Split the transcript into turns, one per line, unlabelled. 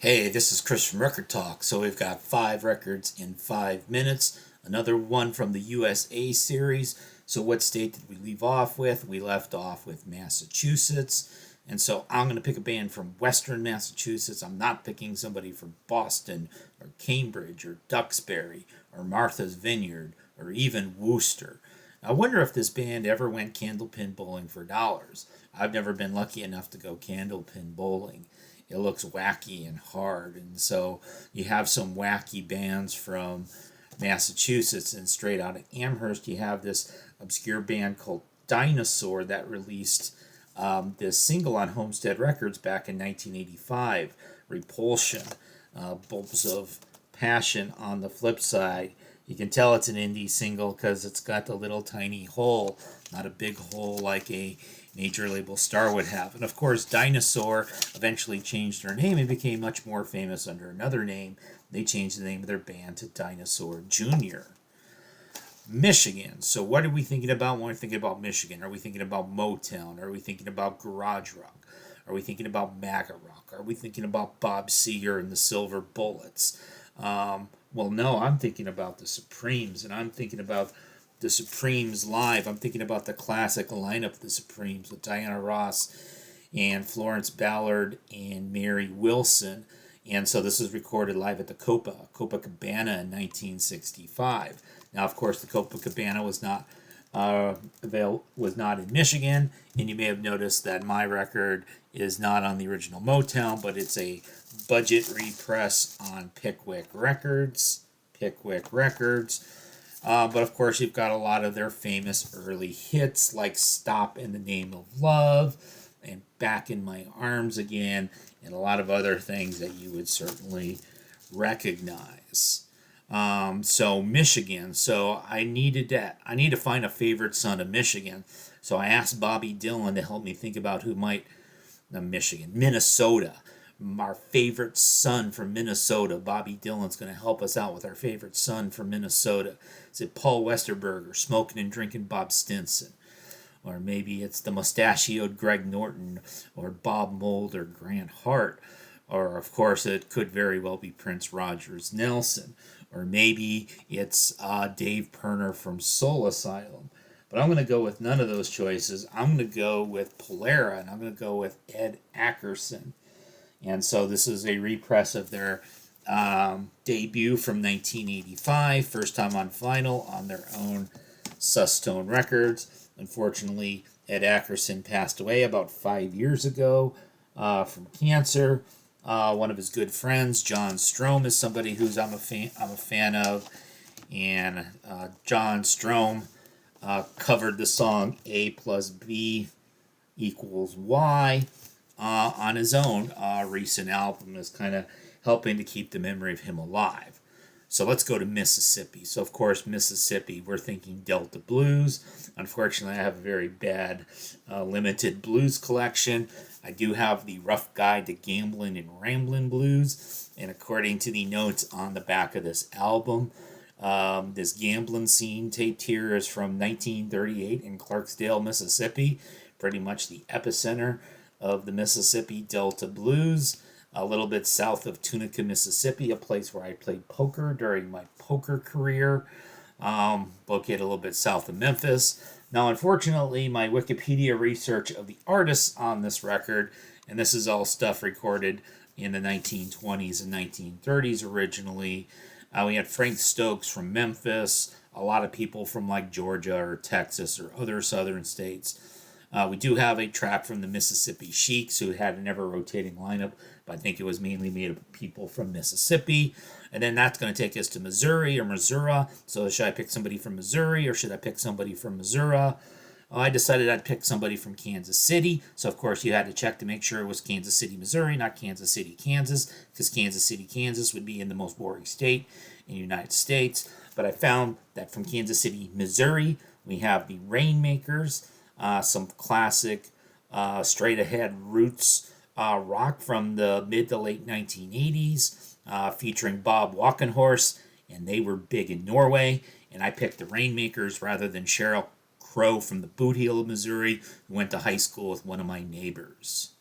Hey, this is Chris from Rekkid Talk. So we've got 5 records in 5 minutes. Another one from the USA series. So what state did we leave off with? We left off with Massachusetts. And so I'm going to pick a band from Western Massachusetts. I'm not picking somebody from Boston or Cambridge or Duxbury or Martha's Vineyard or even Worcester. I wonder if this band ever went candlepin bowling for dollars. I've never been lucky enough to go candlepin bowling. It looks wacky and hard, and so you have some wacky bands from Massachusetts, and straight out of Amherst you have this obscure band called Dinosaur that released this single on Homestead Records back in 1985, Repulsion, Bulbs of Passion on the flip side. You can tell it's an indie single because it's got the little tiny hole, not a big hole like a major label star would have. And of course, Dinosaur eventually changed their name and became much more famous under another name. They changed the name of their band to Dinosaur Jr. Michigan. So what are we thinking about when we're thinking about Michigan? Are we thinking about Motown? Are we thinking about garage rock? Are we thinking about MAGA rock? Are we thinking about Bob Seger and the Silver Bullets? Well, no, I'm thinking about the Supremes, and I'm thinking about the Supremes live. I'm thinking about the classic lineup of the Supremes with Diana Ross and Florence Ballard and Mary Wilson. And so this was recorded live at the Copacabana in 1965. Now, of course, the Copacabana was not in Michigan, and you may have noticed that my record is not on the original Motown, but it's a budget repress on Pickwick Records. But of course, you've got a lot of their famous early hits like Stop in the Name of Love and Back in My Arms Again, and a lot of other things that you would certainly recognize. So Michigan. So I need to find a favorite son of Michigan. So I asked Bobby Dylan to help me think about who might, Minnesota. Our favorite son from Minnesota. Bobby Dylan's going to help us out with our favorite son from Minnesota. Is it Paul Westerberger, smoking and drinking Bob Stinson? Or maybe it's the mustachioed Greg Norton, or Bob Mould, or Grant Hart. Or, of course, it could very well be Prince Rogers Nelson. Or maybe it's Dave Pirner from Soul Asylum. But I'm going to go with none of those choices. I'm going to go with Polera, and I'm going to go with Ed Ackerson. And so this is a repress of their debut from 1985, first time on vinyl on their own Sustone Records. Unfortunately, Ed Ackerson passed away about 5 years ago from cancer. One of his good friends, John Strom, is somebody who's I'm a fan of, and John Strom covered the song A plus B equals Y on his own recent album, is kind of helping to keep the memory of him alive. So let's go to Mississippi. So, of course, Mississippi, we're thinking Delta Blues. Unfortunately, I have a very bad limited blues collection. I do have the Rough Guide to Gamblin' and Ramblin' Blues. And according to the notes on the back of this album, this gambling scene taped here is from 1938 in Clarksdale, Mississippi. Pretty much the epicenter of the Mississippi Delta Blues. A little bit south of Tunica, Mississippi, a place where I played poker during my poker career. Located a little bit south of Memphis. Now, unfortunately, my Wikipedia research of the artists on this record, and this is all stuff recorded in the 1920s and 1930s originally. We had Frank Stokes from Memphis, a lot of people from like Georgia or Texas or other southern states. We do have a track from the Mississippi Sheiks, who had an ever-rotating lineup, but I think it was mainly made up of people from Mississippi. And then that's going to take us to Missouri or Missouri. So should I pick somebody from Missouri or should I pick somebody from Missouri? I decided I'd pick somebody from Kansas City. So, of course, you had to check to make sure it was Kansas City, Missouri, not Kansas City, Kansas, because Kansas City, Kansas would be in the most boring state in the United States. But I found that from Kansas City, Missouri, we have the Rainmakers, some classic straight-ahead roots rock from the mid to late 1980s, featuring Bob Walkenhorst, and they were big in Norway. And I picked the Rainmakers rather than Cheryl Crow from the Boot Heel of Missouri, who went to high school with one of my neighbors.